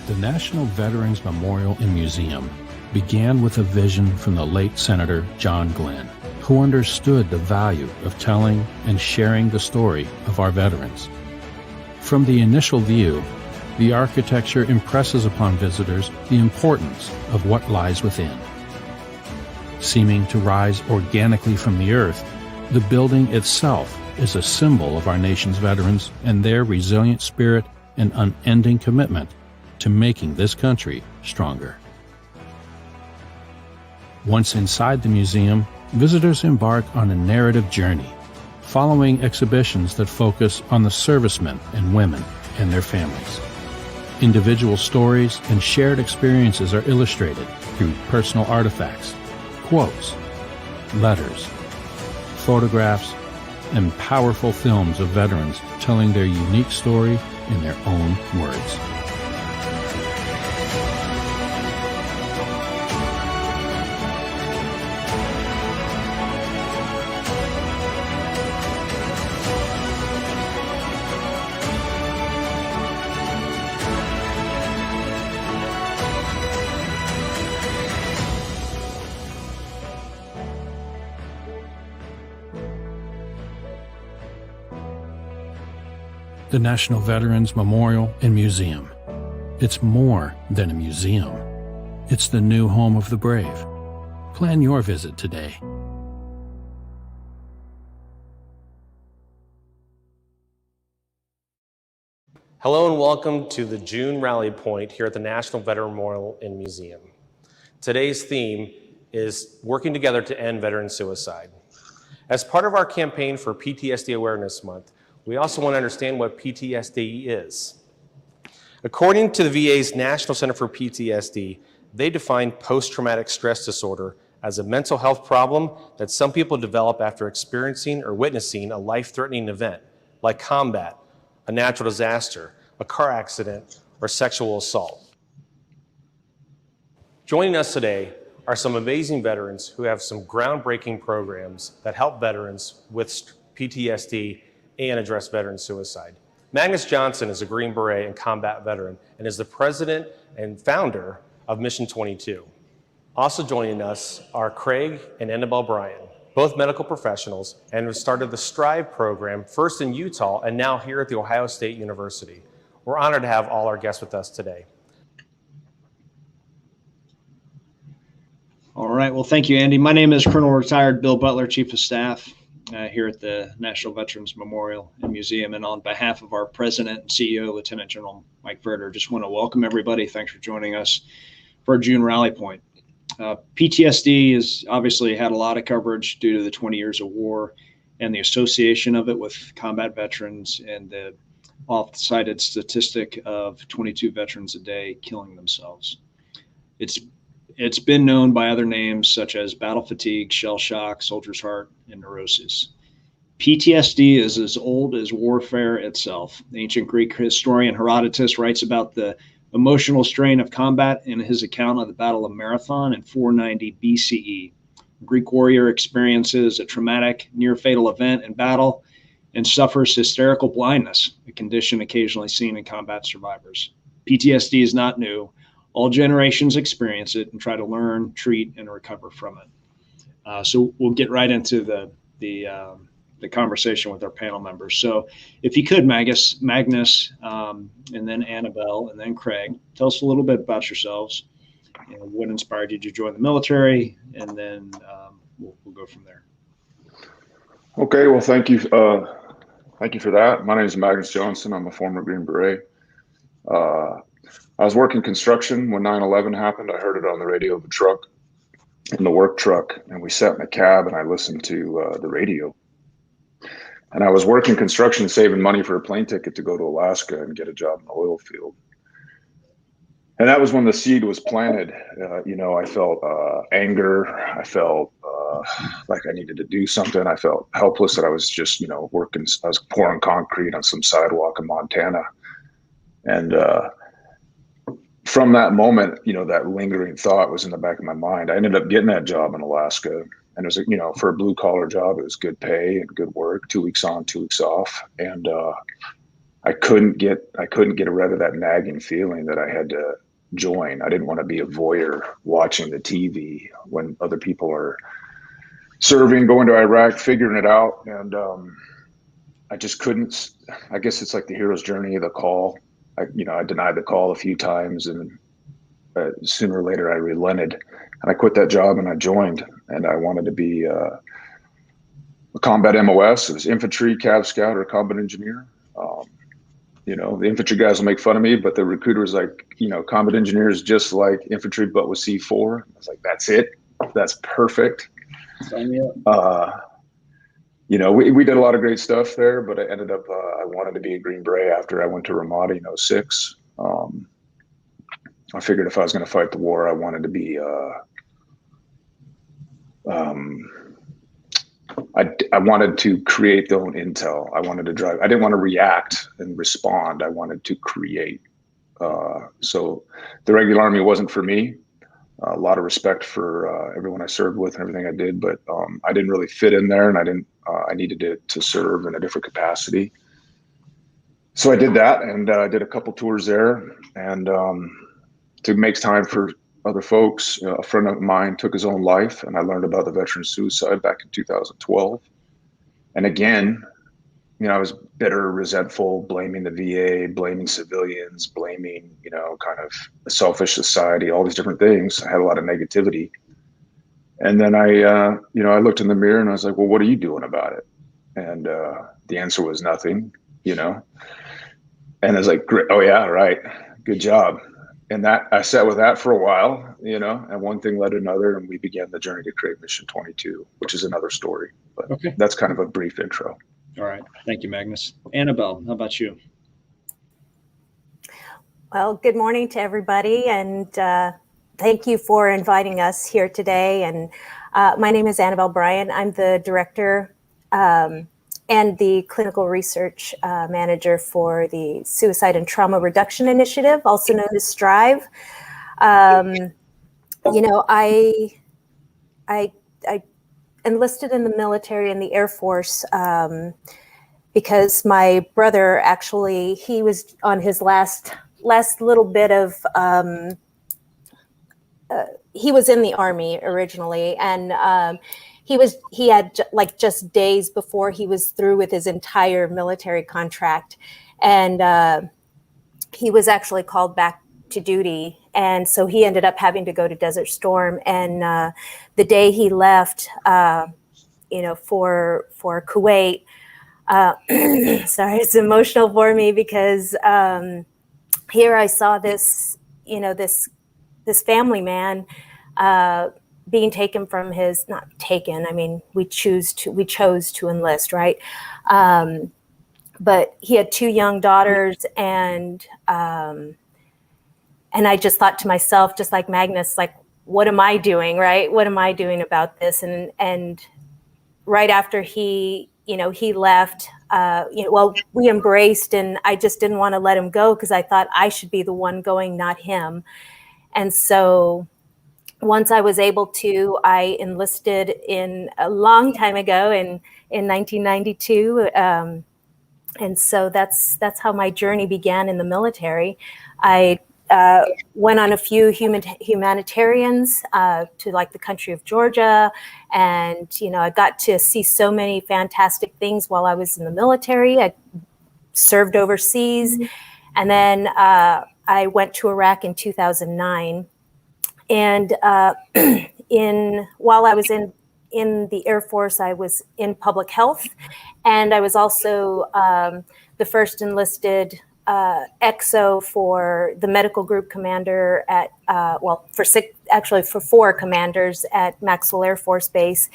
The National Veterans Memorial and Museum began with a vision from the late Senator John Glenn, who understood the value of telling and sharing the story of our veterans. From the initial view, the architecture impresses upon visitors the importance of what lies within. Seeming to rise organically from the earth, the building itself is a symbol of our nation's veterans and their resilient spirit and unending commitment to making this country stronger. Once inside the museum, visitors embark on a narrative journey, following exhibitions that focus on the servicemen and women and their families. Individual stories and shared experiences are illustrated through personal artifacts, quotes, letters, photographs, and powerful films of veterans telling their unique story in their own words. The National Veterans Memorial and Museum. It's more than a museum. It's the new home of the brave. Plan your visit today. Hello and welcome to the June Rally Point here at the National Veteran Memorial and Museum. Today's theme is working together to end veteran suicide. As part of our campaign for PTSD Awareness Month, we also want to understand what PTSD is. According to the VA's National Center for PTSD, they define post-traumatic stress disorder as a mental health problem that some people develop after experiencing or witnessing a life-threatening event, like combat, a natural disaster, a car accident, or sexual assault. Joining us today are some amazing veterans who have some groundbreaking programs that help veterans with PTSD and address veteran suicide. Magnus Johnson is a Green Beret and combat veteran and is the president and founder of Mission 22. Also joining us are Craig and AnnaBelle Bryan, both medical professionals, and have started the STRIVE program, first in Utah and now here at The Ohio State University. We're honored to have all our guests with us today. All right, well, thank you, Andy. My name is Colonel Retired Bill Butler, Chief of Staff here at the National Veterans Memorial and Museum. And on behalf of our President and CEO, Lieutenant General Mike Verder, just want to welcome everybody. Thanks for joining us for June Rally Point. PTSD has obviously had a lot of coverage due to the 20 years of war and the association of it with combat veterans and the oft-cited statistic of 22 veterans a day killing themselves. It's been known by other names such as battle fatigue, shell shock, soldier's heart, and neurosis. PTSD is as old as warfare itself. The ancient Greek historian Herodotus writes about the emotional strain of combat in his account of the Battle of Marathon in 490 BCE. A Greek warrior experiences a traumatic, near-fatal event in battle and suffers hysterical blindness, a condition occasionally seen in combat survivors. PTSD is not new. All generations experience it and try to learn, treat, and recover from it. So we'll get right into the conversation with our panel members. So if you could, Magnus, and then AnnaBelle, and then Craig, tell us a little bit about yourselves and what inspired you to join the military, and then we'll go from there. Okay, well, thank you. Thank you for that. My name is Magnus Johnson. I'm a former Green Beret. I was working construction when 9/11 happened. I heard it on the radio of a truck, in the work truck, and we sat in a cab and I listened to the radio. And I was working construction, saving money for a plane ticket to go to Alaska and get a job in the oil field. And that was when the seed was planted. I felt anger. I felt like I needed to do something. I felt helpless that I was just, working. I was pouring concrete on some sidewalk in Montana. And from that moment, that lingering thought was in the back of my mind. I ended up getting that job in Alaska, and it was, for a blue collar job, it was good pay and good work, 2 weeks on, 2 weeks off. And I couldn't get rid of that nagging feeling that I had to join. I didn't want to be a voyeur watching the TV when other people are serving, going to Iraq, figuring it out. And I just couldn't. I guess it's like the hero's journey, the call. I denied the call a few times, and sooner or later I relented, and I quit that job and I joined. And I wanted to be a combat MOS. It was infantry, Cav Scout, or combat engineer. The infantry guys will make fun of me, but the recruiter was like, combat engineer is just like infantry, but with C4. I was like, that's it. That's perfect. We did a lot of great stuff there, but I ended up, I wanted to be a Green Beret after I went to Ramadi in 06. I figured if I was going to fight the war, I wanted to be, I wanted to create the own intel. I wanted to drive. I didn't want to react and respond. I wanted to create. So the regular Army wasn't for me. A lot of respect for everyone I served with and everything I did, but I didn't really fit in there, and I needed to serve in a different capacity. So I did that, and I did a couple tours there, and to make time for other folks. A friend of mine took his own life, and I learned about the veteran suicide back in 2012. And again, I was bitter, resentful, blaming the VA, blaming civilians, blaming, kind of a selfish society, all these different things. I had a lot of negativity. And then I looked in the mirror and I was like, well, what are you doing about it? And the answer was nothing, And I was like, great. Oh yeah, right. Good job. And that I sat with that for a while, and one thing led to another, and we began the journey to create Mission 22, which is another story. But okay, that's kind of a brief intro. All right. Thank you, Magnus. AnnaBelle, how about you? Well, good morning to everybody, and thank you for inviting us here today. And my name is AnnaBelle Bryan. I'm the director and the clinical research manager for the Suicide and Trauma Reduction Initiative, also known as STRIVE. I enlisted in the military and the Air Force because my brother actually, he was on his last little bit of, he was in the Army originally, and he had like just days before he was through with his entire military contract, and he was actually called back to duty, and so he ended up having to go to Desert Storm. And the day he left, for Kuwait, sorry, it's emotional for me because here I saw this, this family man being taken from his, not taken, I mean, we chose to enlist, right? But he had 2 young daughters, and I just thought to myself, just like Magnus, like, what am I doing, right? What am I doing about this? And right after he left, we embraced, and I just didn't want to let him go because I thought I should be the one going, not him. And so once I was able to, I enlisted in a long time ago in 1992. And so that's how my journey began in the military. I went on a few humanitarians to like the country of Georgia. And, I got to see so many fantastic things while I was in the military. I served overseas. And then I went to Iraq in 2009. And while I was in the Air Force, I was in public health. And I was also the first enlisted XO for the medical group commander at, for 4 commanders at Maxwell Air Force Base.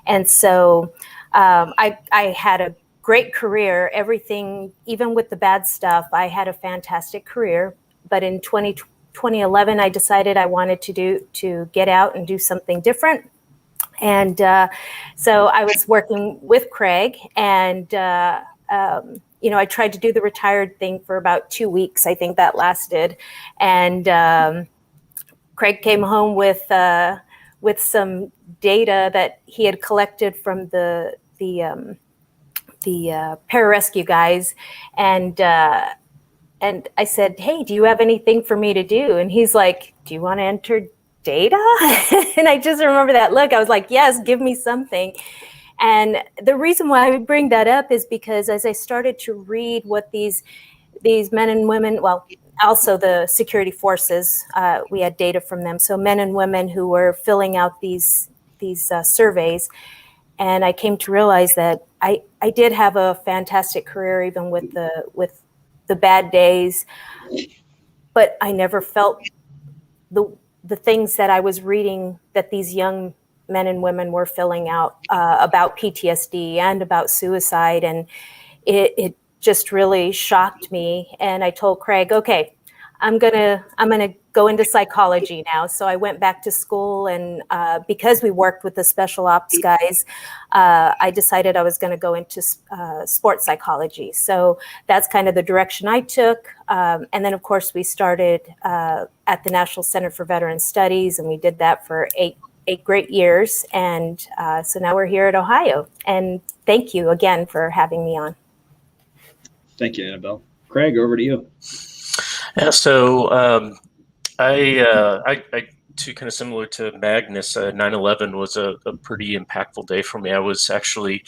And so I had a great career, everything, even with the bad stuff, I had a fantastic career. But in 2011, I decided I wanted to get out and do something different. And so I was working with Craig, and I tried to do the retired thing for about 2 weeks. I think that lasted. And Craig came home with some data that he had collected from the pararescue guys, and I said, "Hey, do you have anything for me to do?" And he's like, "Do you want to enter data?" And I just remember that look. I was like, "Yes, give me something." And the reason why I bring that up is because as I started to read what these men and women, well, also the security forces, we had data from them. So men and women who were filling out these surveys, and I came to realize that I did have a fantastic career, even with the bad days, but I never felt the things that I was reading that these young men and women were filling out about PTSD and about suicide, and it just really shocked me. And I told Craig, okay, I'm gonna go into psychology now. So I went back to school, and because we worked with the special ops guys, I decided I was going to go into sports psychology. So that's kind of the direction I took. And then, of course, we started at the National Center for Veteran Studies, and we did that for eight great years. And so now we're here at Ohio. And thank you again for having me on. Thank you, AnnaBelle. Craig, over to you. Yeah, so I too, kind of similar to Magnus, 9/11 was a pretty impactful day for me. I was actually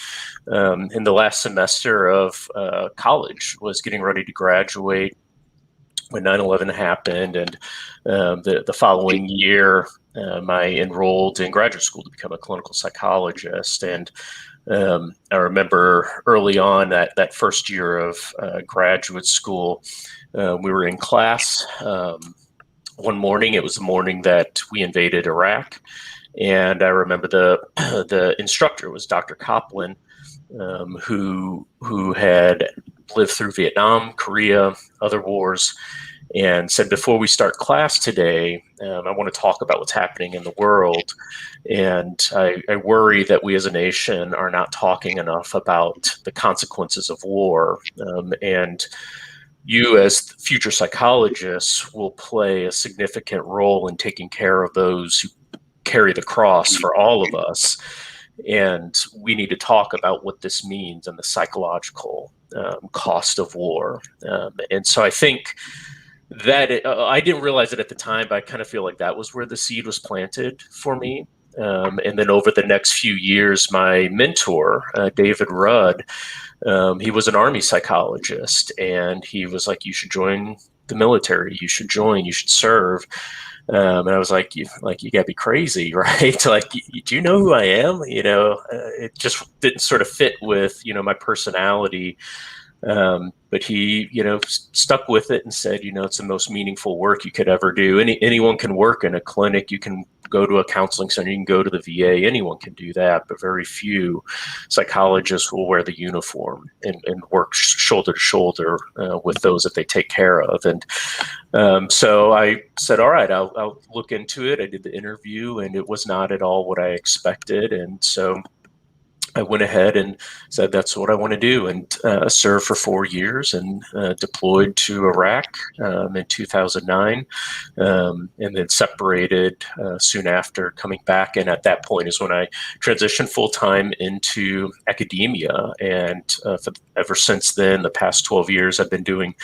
in the last semester of college, was getting ready to graduate when 9/11 happened, and the following year, I enrolled in graduate school to become a clinical psychologist. And I remember early on that first year of graduate school, we were in class one morning. It was the morning that we invaded Iraq, and I remember the instructor was Dr. Copland, who had lived through Vietnam, Korea, other wars, and said, before we start class today, I want to talk about what's happening in the world. And I worry that we as a nation are not talking enough about the consequences of war. And you as future psychologists will play a significant role in taking care of those who carry the cross for all of us. And we need to talk about what this means and the psychological cost of war. And so I think that I didn't realize it at the time, but I kind of feel like that was where the seed was planted for me. And then over the next few years, my mentor, David Rudd, he was an Army psychologist, and he was like, you should join the military. You should join. You should serve. And I was like, you gotta be crazy, right? Like, do you know who I am? It just didn't sort of fit with, my personality. But he, stuck with it and said, it's the most meaningful work you could ever do. Anyone can work in a clinic. You can go to a counseling center. You can go to the VA. Anyone can do that, but very few psychologists will wear the uniform and work shoulder to shoulder with those that they take care of. And so I said, all right, I'll look into it. I did the interview, and it was not at all what I expected. And so I went ahead and said, that's what I want to do, and served for 4 years, and deployed to Iraq in 2009, and then separated soon after coming back. And at that point is when I transitioned full-time into academia. And ever since then, the past 12 years, I've been doing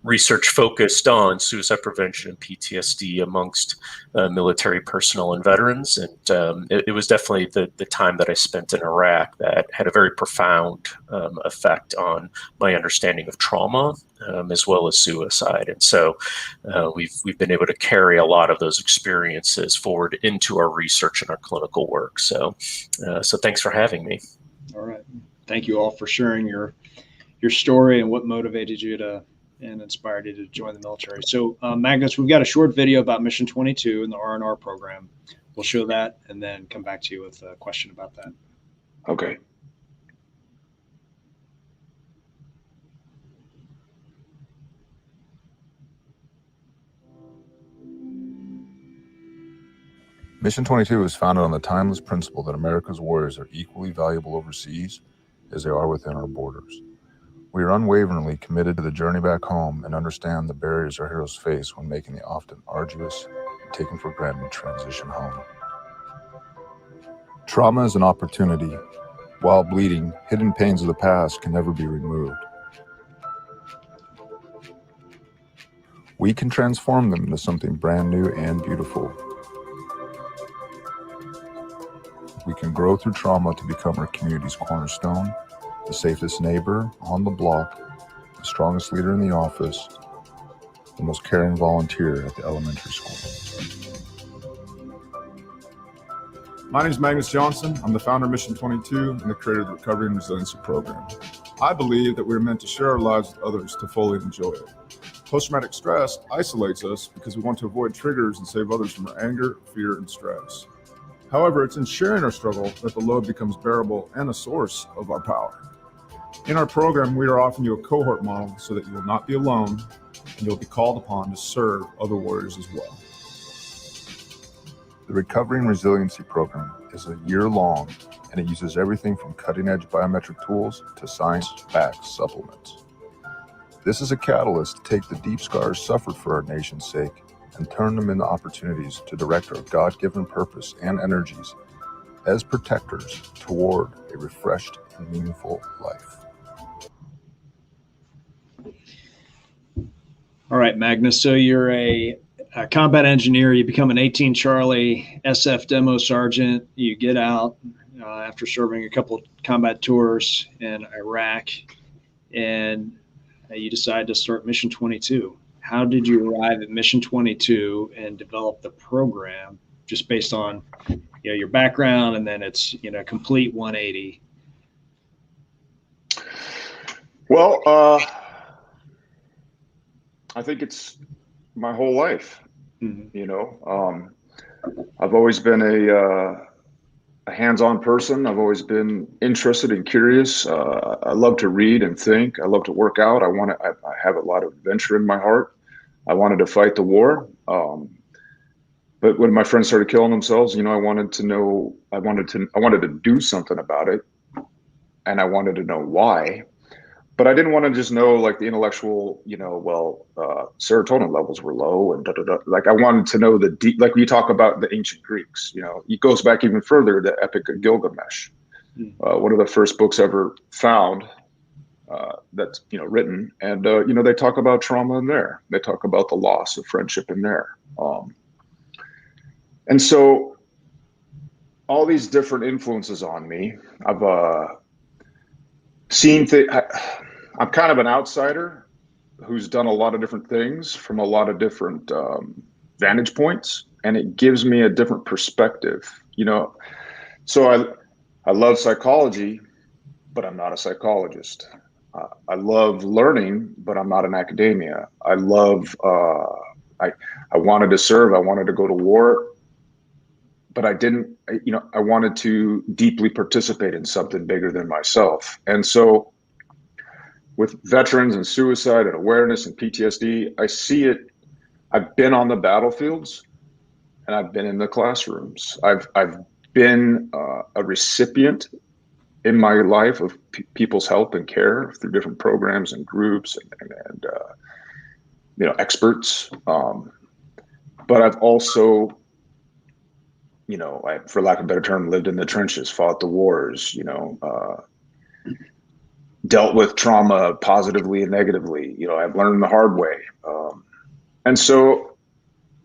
research focused on suicide prevention and PTSD amongst military personnel and veterans. And it was definitely the time that I spent in Iraq that had a very profound effect on my understanding of trauma, as well as suicide. And so we've been able to carry a lot of those experiences forward into our research and our clinical work. So thanks for having me. All right. Thank you all for sharing your story and what motivated you and inspired you to join the military. So Magnus, we've got a short video about Mission 22 and the R&R program. We'll show that and then come back to you with a question about that. Okay. Mission 22 was founded on the timeless principle that America's warriors are equally valuable overseas as they are within our borders. We are unwaveringly committed to the journey back home and understand the barriers our heroes face when making the often arduous and taken for granted transition home. Trauma is an opportunity While bleeding, hidden pains of the past can never be removed. We can transform them into something brand new and beautiful. We can grow through trauma to become our community's cornerstone, the safest neighbor on the block, the strongest leader in the office, the most caring volunteer at the elementary school. My name is Magnus Johnson. I'm the founder of Mission 22 and the creator of the Recovery and Resiliency Program. I believe that we're meant to share our lives with others to fully enjoy it. Post-traumatic stress isolates us because we want to avoid triggers and save others from our anger, fear, and stress. However, it's in sharing our struggle that the load becomes bearable and a source of our power. In our program, we are offering you a cohort model so that you will not be alone and you'll be called upon to serve other warriors as well. The Recovery and Resiliency Program is a year-long, and it uses everything from cutting-edge biometric tools to science-backed supplements. This is a catalyst to take the deep scars suffered for our nation's sake and turn them into opportunities to direct our God-given purpose and energies as protectors toward a refreshed and meaningful life. All right, Magnus. So you're a combat engineer. You become an 18 Charlie SF demo sergeant. You get out after serving a couple of combat tours in Iraq, and you decide to start Mission 22. How did you arrive at Mission 22 and develop the program just based on your background, and then it's complete 180? Well, I think it's my whole life. Mm-hmm. I've always been a hands-on person. I've always been interested and curious. I love to read and think. I love to work out. I have a lot of adventure in my heart. I wanted to fight the war. But when my friends started killing themselves, I wanted to do something about it, and I wanted to know why. But I didn't want to just know like the intellectual, serotonin levels were low and Like I wanted to know the deep, like we talk about the ancient Greeks, it goes back even further, the Epic of Gilgamesh, one of the first books ever found that's, written. And, they talk about trauma in there. They talk about the loss of friendship in there. And so all these different influences on me, I've seen I'm kind of an outsider who's done a lot of different things from a lot of different vantage points, and it gives me a different perspective, So I love psychology, but I'm not a psychologist. I love learning, but I'm not in academia. I love, I wanted to serve, I wanted to go to war, but I didn't, I wanted to deeply participate in something bigger than myself. And so with veterans and suicide and awareness and PTSD, I see it. I've been on the battlefields and I've been in the classrooms. I've been a recipient in my life of people's help and care through different programs and groups and experts. But I've also, for lack of a better term, lived in the trenches, fought the wars, dealt with trauma positively and negatively. I've learned the hard way. And so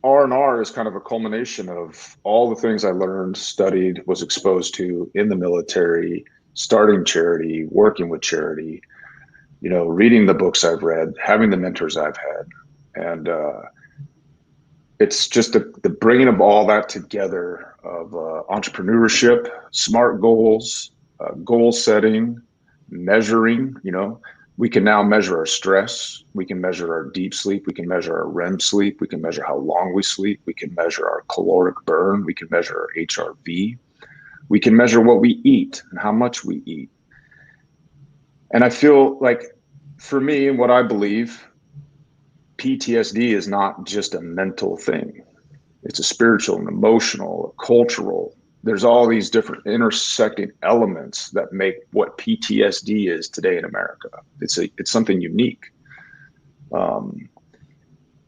R&R is kind of a culmination of all the things I learned, studied, was exposed to in the military, starting charity, working with charity, reading the books I've read, having the mentors I've had. And it's just the bringing of all that together of entrepreneurship, SMART goals, goal setting, measuring. We can now measure our stress. We can measure our deep sleep. We can measure our REM sleep. We can measure how long we sleep. We can measure our caloric burn. We can measure our HRV. We can measure what we eat and how much we eat. And I feel like, for me, and what I believe, PTSD is not just a mental thing. It's a spiritual and emotional, cultural. There's all these different intersecting elements that make what PTSD is today in America. It's something unique.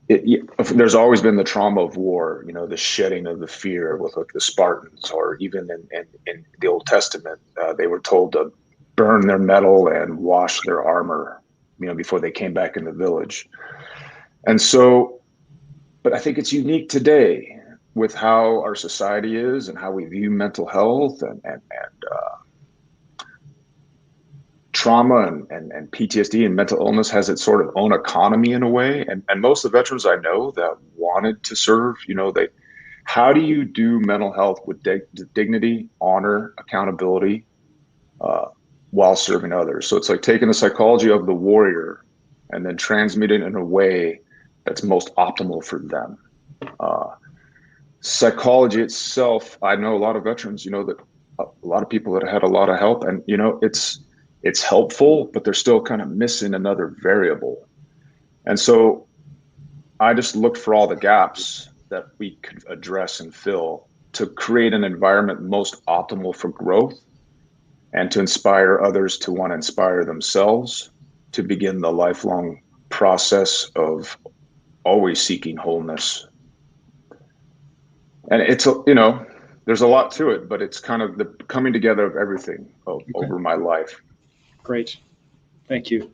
there's always been the trauma of war, the shedding of the fear with like the Spartans, or even in the Old Testament, they were told to burn their metal and wash their armor, before they came back in the village. And so, but I think it's unique today with how our society is and how we view mental health and trauma and PTSD and mental illness has its sort of own economy in a way. And most of the veterans I know that wanted to serve, how do you do mental health with dignity, honor, accountability, while serving others? So it's like taking the psychology of the warrior and then transmitting it in a way that's most optimal for them. Psychology itself, I know a lot of veterans, that a lot of people that had a lot of help, and it's helpful, but they're still kind of missing another variable. And so I just looked for all the gaps that we could address and fill to create an environment most optimal for growth and to inspire others to want to inspire themselves to begin the lifelong process of always seeking wholeness. And it's, there's a lot to it, but it's kind of the coming together of everything over my life. Great. Thank you.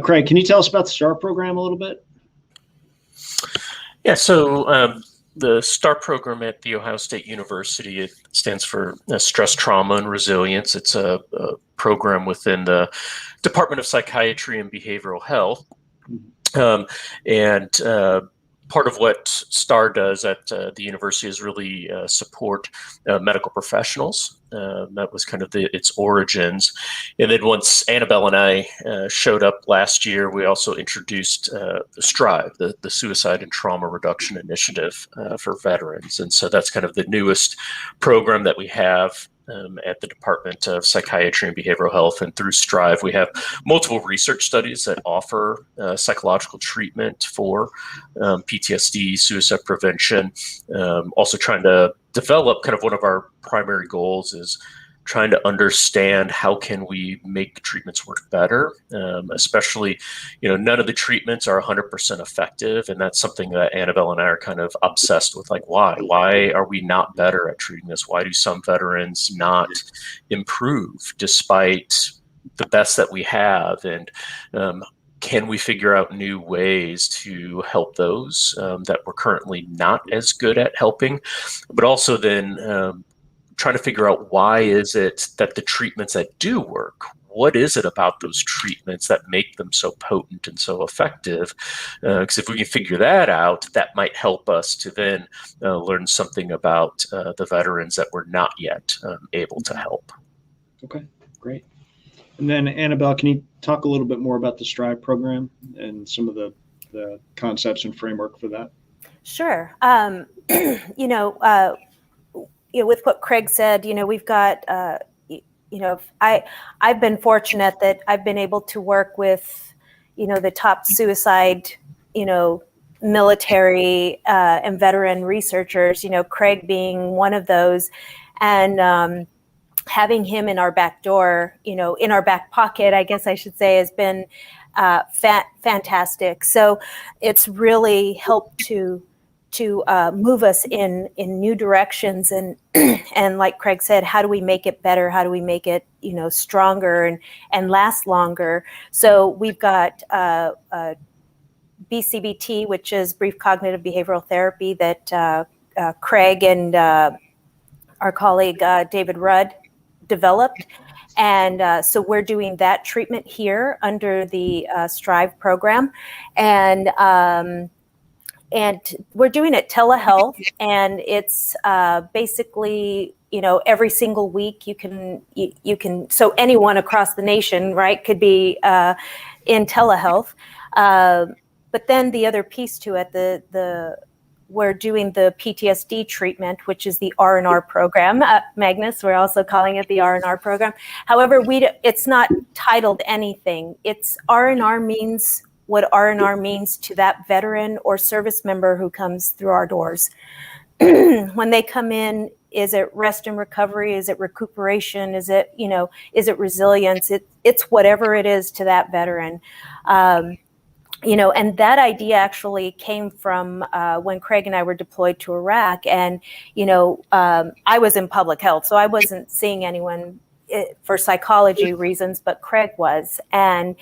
Craig, can you tell us about the STAR program a little bit? Yeah, so the STAR program at The Ohio State University, it stands for Stress, Trauma, and Resilience. It's a program within the Department of Psychiatry and Behavioral Health. And part of what STAR does at the university is really support medical professionals. That was kind of its origins. And then once AnnaBelle and I showed up last year, we also introduced the STRIVE, the Suicide and Trauma Reduction Initiative for veterans. And so that's kind of the newest program that we have at the Department of Psychiatry and Behavioral Health. And through STRIVE, we have multiple research studies that offer psychological treatment for PTSD, suicide prevention. Also trying to develop, kind of one of our primary goals is trying to understand how can we make treatments work better, especially, none of the treatments are 100% effective. And that's something that AnnaBelle and I are kind of obsessed with, like, why are we not better at treating this? Why do some veterans not improve despite the best that we have? And can we figure out new ways to help those that we're currently not as good at helping? But also then trying to figure out, why is it that the treatments that do work, what is it about those treatments that make them so potent and so effective? Because if we can figure that out, that might help us to then learn something about the veterans that we're not yet able to help. Okay, great. And then AnnaBelle, can you talk a little bit more about the STRIVE program and some of the concepts and framework for that? Sure. With what Craig said, we've got, I've been fortunate that I've been able to work with, the top suicide, military and veteran researchers, Craig being one of those, and having him in our back door, in our back pocket, I guess I should say, has been fantastic. So it's really helped to move us in new directions, and and like Craig said, how do we make it better? How do we make it stronger and last longer? So we've got BCBT, which is brief cognitive behavioral therapy, that Craig and our colleague David Rudd developed. And so we're doing that treatment here under the STRIVE program. And we're doing it telehealth, and it's basically, every single week you can, so anyone across the nation, right, could be in telehealth. But then the other piece to it, we're doing the PTSD treatment, which is the R&R program. Magnus, we're also calling it the R&R program. However, it's not titled anything. It's R&R means what R&R means to that veteran or service member who comes through our doors. When they come in, is it rest and recovery? Is it recuperation? Is it, is it resilience? It's whatever it is to that veteran. And that idea actually came from when Craig and I were deployed to Iraq, and I was in public health, so I wasn't seeing anyone for psychology reasons, but Craig was, and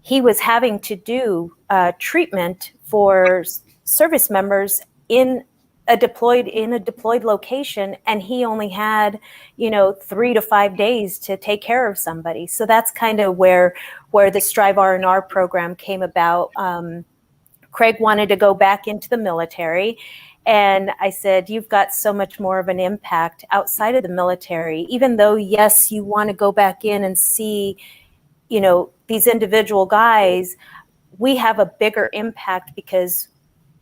he was having to do treatment for service members in a deployed location, and he only had 3 to 5 days to take care of somebody. So that's kind of where the Strive R&R program came about. Craig wanted to go back into the military, and I said, you've got so much more of an impact outside of the military, even though, yes, you want to go back in and see these individual guys. We have a bigger impact because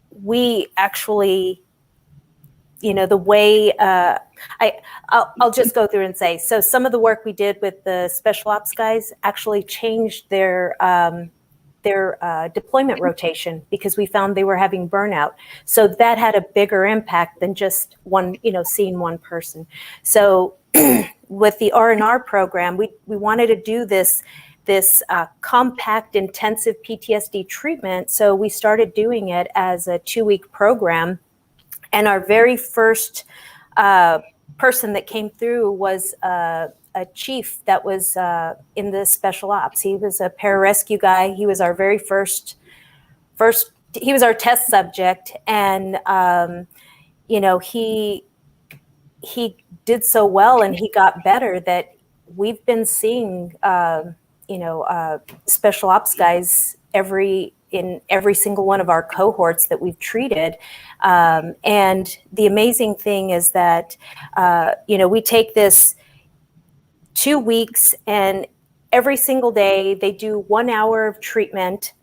we actually, the way I'll just go through and say, so some of the work we did with the special ops guys actually changed their deployment rotation, because we found they were having burnout. So that had a bigger impact than just one, seeing one person. So with the R&R program, we wanted to do this compact, intensive PTSD treatment. So we started doing it as a 2-week program. And our very first person that came through was a chief that was in the special ops. He was a pararescue guy. He was our very first, he was our test subject. And, he did so well and he got better that we've been seeing, special ops guys in every single one of our cohorts that we've treated. And the amazing thing is that, we take this 2 weeks, and every single day they do 1 hour of treatment,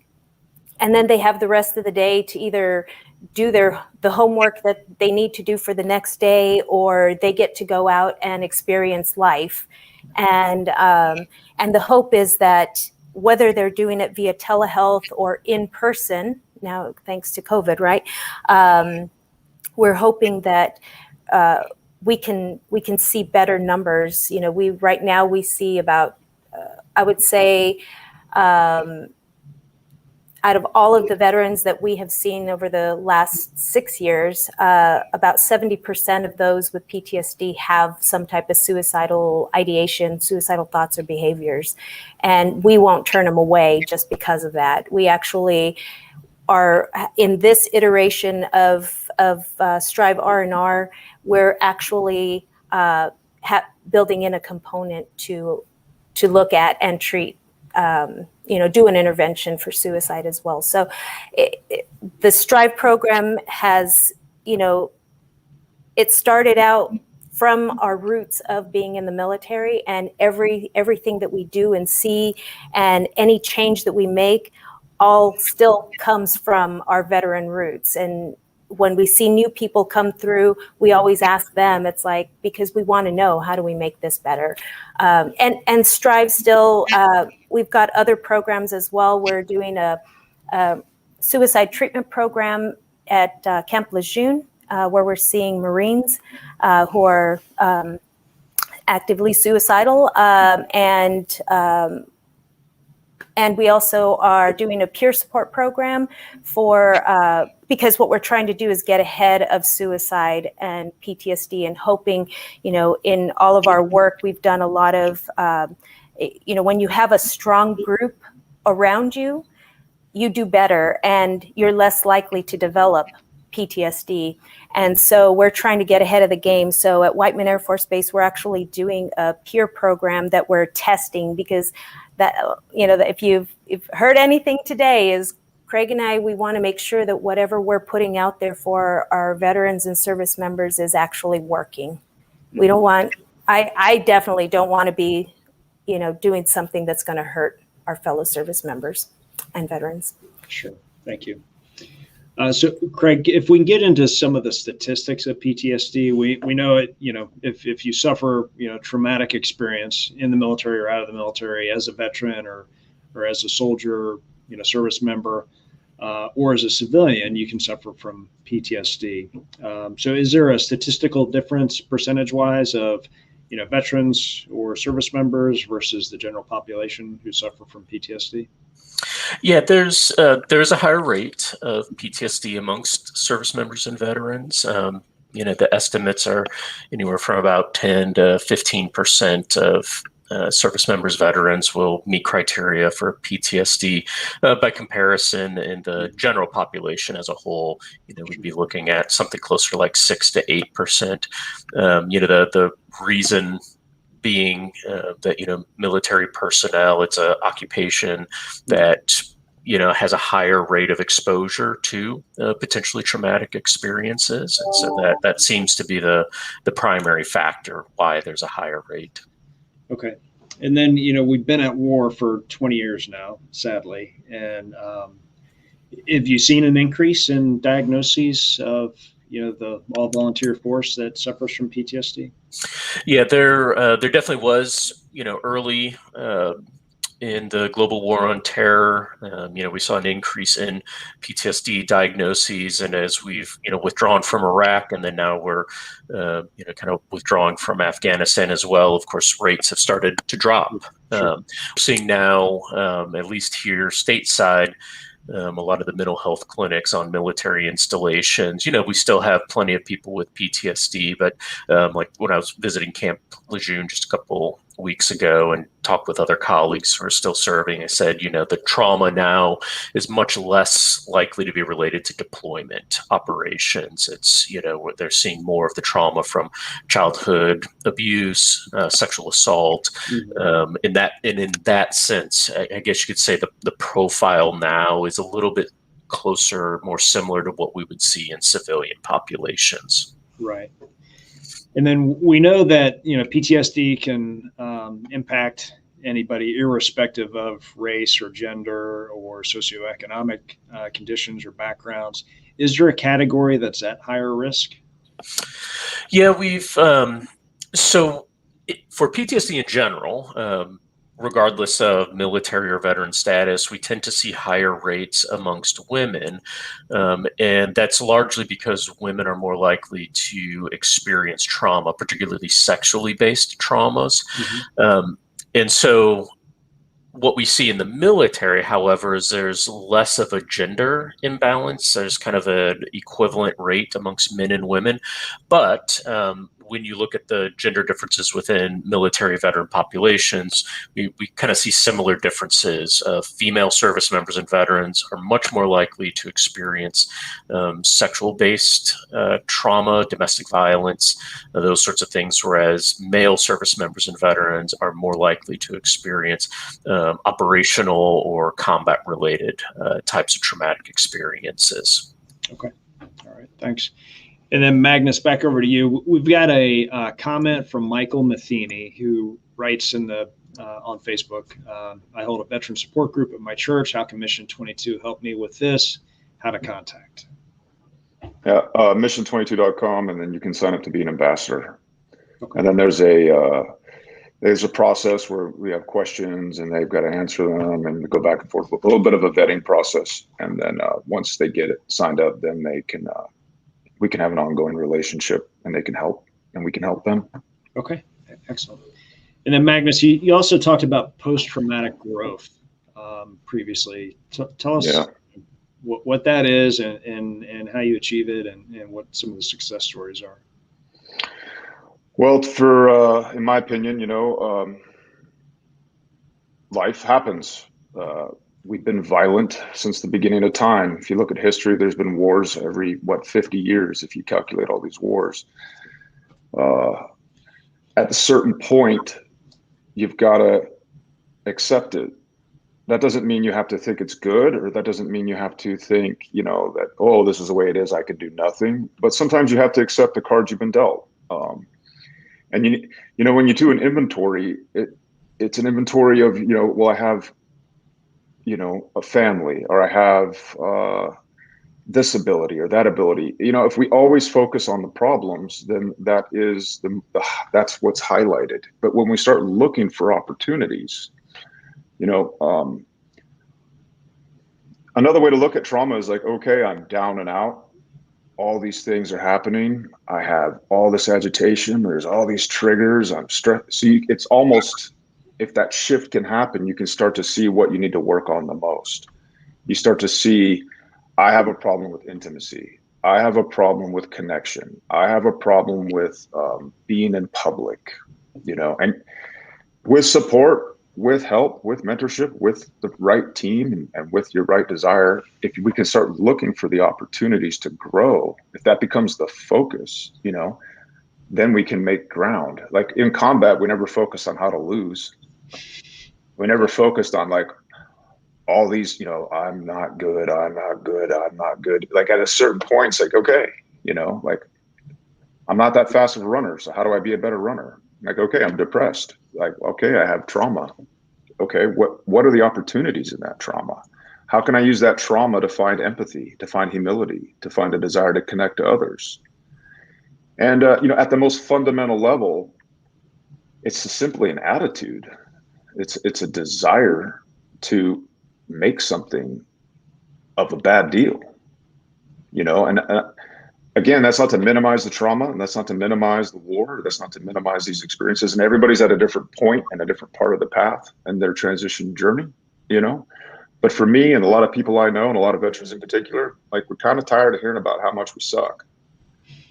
and then they have the rest of the day to either do the homework that they need to do for the next day, or they get to go out and experience life. And the hope is that whether they're doing it via telehealth or in person, now thanks to COVID, right? We're hoping that we can see better numbers. Right now we see about, I would say, out of all of the veterans that we have seen over the last 6 years, about 70% of those with PTSD have some type of suicidal ideation, suicidal thoughts or behaviors. And we won't turn them away just because of that. We actually are, in this iteration of Strive R&R, we're actually building in a component to look at and treat, do an intervention for suicide as well. So the Strive program has, it started out from our roots of being in the military, and everything that we do and see and any change that we make all still comes from our veteran roots. And when we see new people come through, we always ask them, it's like, because we want to know, how do we make this better? And Strive still, we've got other programs as well. We're doing a suicide treatment program at Camp Lejeune, where we're seeing Marines who are actively suicidal, and we also are doing a peer support program for, because what we're trying to do is get ahead of suicide and PTSD, and hoping, in all of our work, we've done a lot of, when you have a strong group around you, you do better and you're less likely to develop PTSD. And so we're trying to get ahead of the game. So at Whiteman Air Force Base, we're actually doing a peer program that we're testing, because that, if you've heard anything today, is Craig and I, we want to make sure that whatever we're putting out there for our veterans and service members is actually working. We don't want, I definitely don't want to be, doing something that's going to hurt our fellow service members and veterans. Sure. Thank you. So Craig, if we can get into some of the statistics of PTSD, we know it, if you suffer, traumatic experience in the military or out of the military as a veteran or as a soldier, service member, or as a civilian, you can suffer from PTSD. So is there a statistical difference percentage-wise of, veterans or service members versus the general population who suffer from PTSD? Yeah, there's a higher rate of PTSD amongst service members and veterans. The estimates are anywhere from about 10 to 15% of service members, veterans will meet criteria for PTSD. By comparison, in the general population as a whole, we'd be looking at something closer to like 6 to 8%. The reason being that military personnel, it's an occupation that has a higher rate of exposure to potentially traumatic experiences, and so that seems to be the primary factor why there's a higher rate. Okay. And then, we've been at war for 20 years now, sadly. And have you seen an increase in diagnoses of, the all-volunteer force that suffers from PTSD? Yeah, there definitely was, early in the global war on terror, we saw an increase in PTSD diagnoses, and as we've withdrawn from Iraq, and then now we're kind of withdrawing from Afghanistan as well. Of course, rates have started to drop. Sure. We're seeing now, at least here stateside, a lot of the mental health clinics on military installations. We still have plenty of people with PTSD, but like when I was visiting Camp Lejeune just a couple weeks ago and talked with other colleagues who are still serving, I said, the trauma now is much less likely to be related to deployment operations. It's, they're seeing more of the trauma from childhood abuse, sexual assault. Mm-hmm. In that sense, I guess you could say the profile now is a little bit closer, more similar to what we would see in civilian populations. Right. And then we know that, PTSD can impact anybody irrespective of race or gender or socioeconomic conditions or backgrounds. Is there a category that's at higher risk? Yeah, we've for PTSD in general, regardless of military or veteran status, we tend to see higher rates amongst women. And that's largely because women are more likely to experience trauma, particularly sexually based traumas. Mm-hmm. And so what we see in the military, however, is there's less of a gender imbalance. There's kind of an equivalent rate amongst men and women. But when you look at the gender differences within military veteran populations, we kind of see similar differences. Female service members and veterans are much more likely to experience sexual-based trauma, domestic violence, those sorts of things, whereas male service members and veterans are more likely to experience operational or combat-related types of traumatic experiences. Okay. All right. Thanks. And then Magnus, back over to you. We've got a comment from Michael Matheny, who writes in the on Facebook. I hold a veteran support group at my church. How can Mission 22 help me with this? How to contact? Yeah, mission22.com, and then you can sign up to be an ambassador. Okay. And then there's a process where we have questions, and they've got to answer them and go back and forth with a little bit of a vetting process. And then once they get it signed up, then they can. We can have an ongoing relationship, and they can help, and we can help them. Okay, excellent. And then Magnus, you also talked about post-traumatic growth previously. Tell us what that is and how you achieve it and what some of the success stories are. Well, in my opinion, life happens. We've been violent since the beginning of time. If you look at history, there's been wars every, 50 years, if you calculate all these wars. At a certain point, you've got to accept it. That doesn't mean you have to think it's good, or that doesn't mean you have to think, that, oh, this is the way it is, I can do nothing. But sometimes you have to accept the cards you've been dealt. And when you do an inventory, it's an inventory of, well, I have, a family, or I have this ability or that ability. If we always focus on the problems, then that is that's what's highlighted. But when we start looking for opportunities, another way to look at trauma is like, okay, I'm down and out. All these things are happening. I have all this agitation. There's all these triggers. I'm stressed. So it's almost, if that shift can happen, you can start to see what you need to work on the most. You start to see, I have a problem with intimacy. I have a problem with connection. I have a problem with being in public, and with support, with help, with mentorship, with the right team and with your right desire, if we can start looking for the opportunities to grow, if that becomes the focus, then we can make ground. Like in combat, we never focus on how to lose. We never focused on like all these, I'm not good. Like at a certain point, it's like, okay, like I'm not that fast of a runner. So how do I be a better runner? Like, okay, I'm depressed. Like, okay, I have trauma. Okay, what are the opportunities in that trauma? How can I use that trauma to find empathy, to find humility, to find a desire to connect to others? And, at the most fundamental level, it's simply an attitude. It's a desire to make something of a bad deal, and again, that's not to minimize the trauma, and that's not to minimize the war. That's not to minimize these experiences. And everybody's at a different point and a different part of the path and their transition journey, But for me and a lot of people I know, and a lot of veterans in particular, like we're kind of tired of hearing about how much we suck.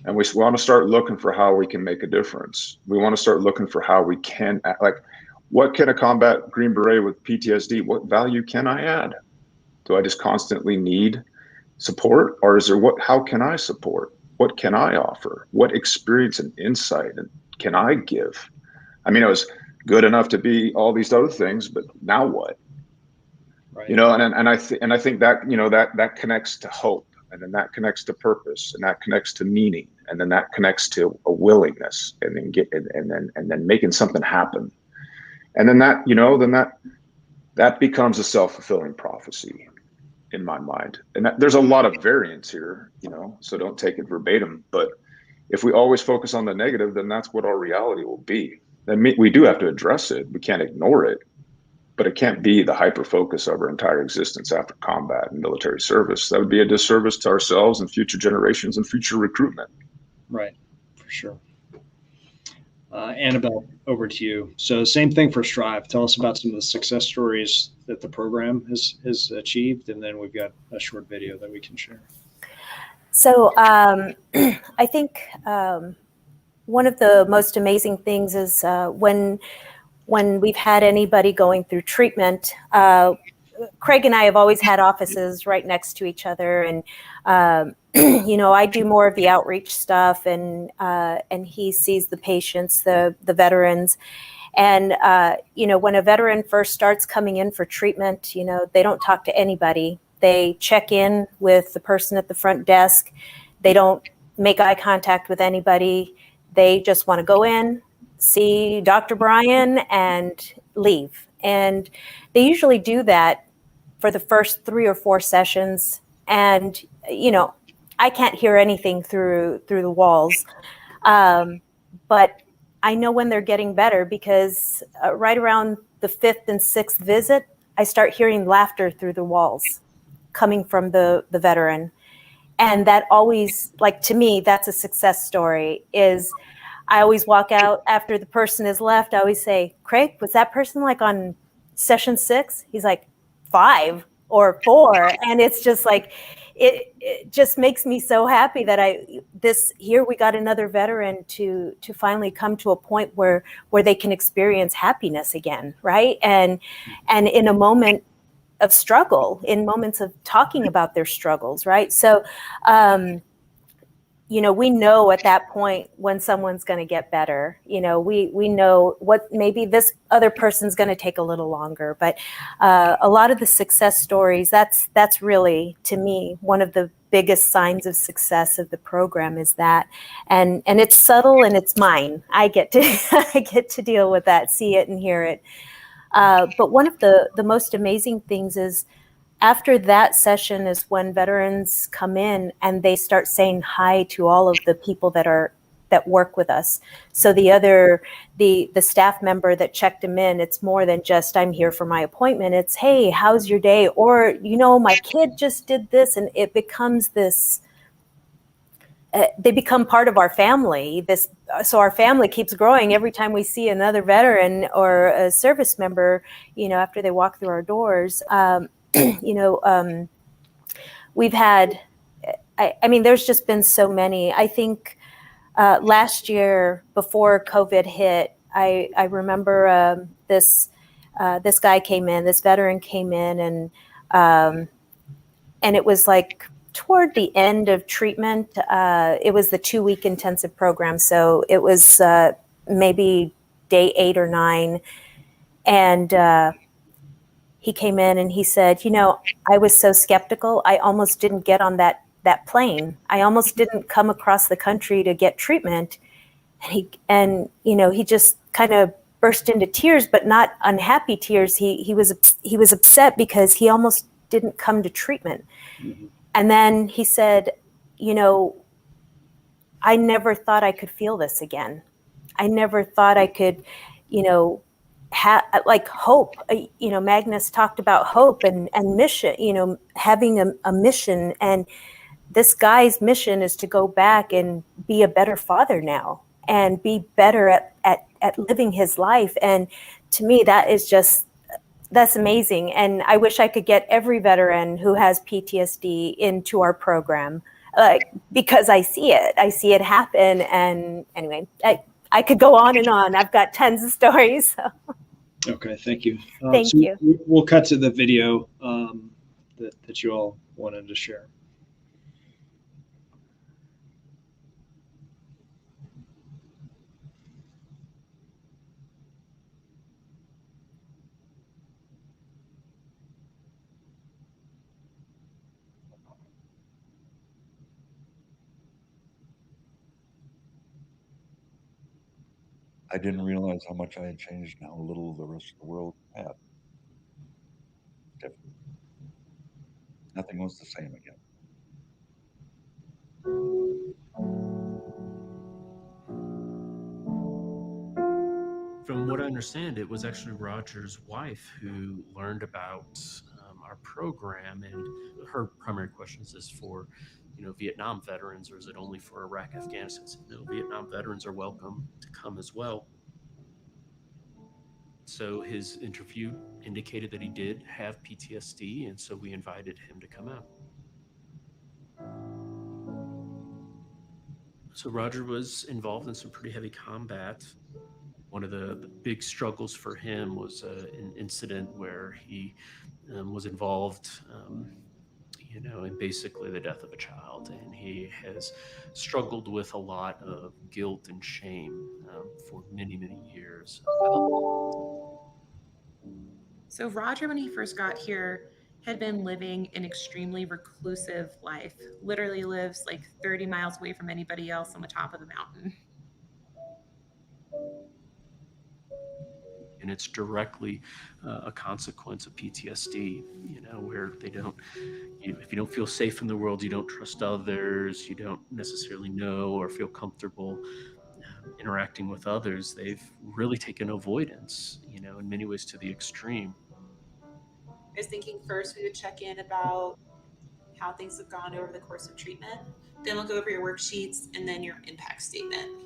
And we want to start looking for how we can make a difference. We want to start looking for how we can, like, what can a combat Green Beret with PTSD, what value can I add? Do I just constantly need support, or is there how can I support? What can I offer? What experience and insight can I give? I mean, I was good enough to be all these other things, but now what? Right. And I think that, that connects to hope, and then that connects to purpose, and that connects to meaning, and then that connects to a willingness, and then making something happen. And then that becomes a self-fulfilling prophecy in my mind. And there's a lot of variance here, so don't take it verbatim. But if we always focus on the negative, then that's what our reality will be. Then we do have to address it. We can't ignore it, but it can't be the hyper focus of our entire existence after combat and military service. That would be a disservice to ourselves and future generations and future recruitment. Right, for sure. AnnaBelle, over to you. So same thing for Strive. Tell us about some of the success stories that the program has achieved, and then we've got a short video that we can share. So I think one of the most amazing things is when we've had anybody going through treatment, Craig and I have always had offices right next to each other, and I do more of the outreach stuff, and he sees the patients, the veterans, and when a veteran first starts coming in for treatment, they don't talk to anybody. They check in with the person at the front desk. They don't make eye contact with anybody. They just want to go in, see Dr. Bryan, and leave. And they usually do that for the first 3 or 4 sessions. And, I can't hear anything through the walls. But I know when they're getting better, because right around the 5th and 6th visit, I start hearing laughter through the walls coming from the veteran. And that always, like, to me, that's a success story. Is I always walk out after the person has left. I always say, Craig, was that person like on session 6? He's like, 5 or 4. And it's just like, it just makes me so happy that we got another veteran to finally come to a point where they can experience happiness again, right? And in a moment of struggle, in moments of talking about their struggles, right? So we know at that point when someone's going to get better. We know what maybe this other person's going to take a little longer, but a lot of the success stories, that's really, to me, one of the biggest signs of success of the program is that, and it's subtle and it's mine. I get to deal with that, see it and hear it. But one of the most amazing things is, after that session is when veterans come in and they start saying hi to all of the people that work with us. So the staff member that checked them in, it's more than just, I'm here for my appointment. It's, hey, how's your day? Or, my kid just did this, and it becomes this, they become part of our family. So our family keeps growing every time we see another veteran or a service member, after they walk through our doors. you know, we've had, I mean, there's just been so many. I think last year before COVID hit, I remember this guy came in, this veteran came in, and it was like toward the end of treatment. It was the 2-week intensive program, so it was maybe day 8 or 9, and he came in and he said, you know, I was so skeptical, I almost didn't get on that plane. I almost didn't come across the country to get treatment. And you know, he just kind of burst into tears, but not unhappy tears. He was upset because he almost didn't come to treatment. Mm-hmm. And then he said, you know, I never thought I could feel this again. I never thought I could, you know, like hope. You know, Magnus talked about hope and mission, you know, having a mission. And this guy's mission is to go back and be a better father now and be better at living his life. And to me, that's amazing. And I wish I could get every veteran who has PTSD into our program, because I see it happen. And anyway, I could go on and on. I've got tons of stories. So. Okay, thank you. Thank you. We'll cut to the video that you all wanted to share. I didn't realize how much I had changed and how little the rest of the world had. Different. Nothing was the same again. From what I understand, it was actually Roger's wife who learned about our program, and her primary question is this for, you know, Vietnam veterans, or is it only for Iraq, Afghanistan? So, no, Vietnam veterans are welcome to come as well. So his interview indicated that he did have PTSD, and so we invited him to come out. So Roger was involved in some pretty heavy combat. One of the big struggles for him was an incident where he was involved, you know, in basically the death of a child. And he has struggled with a lot of guilt and shame for many, many years. So Roger, when he first got here, had been living an extremely reclusive life, literally lives like 30 miles away from anybody else on the top of the mountain. And it's directly a consequence of PTSD, you know, where they don't, if you don't feel safe in the world, you don't trust others, you don't necessarily know or feel comfortable interacting with others. They've really taken avoidance, you know, in many ways to the extreme. I was thinking first we would check in about how things have gone over the course of treatment. Then we'll go over your worksheets and then your impact statement.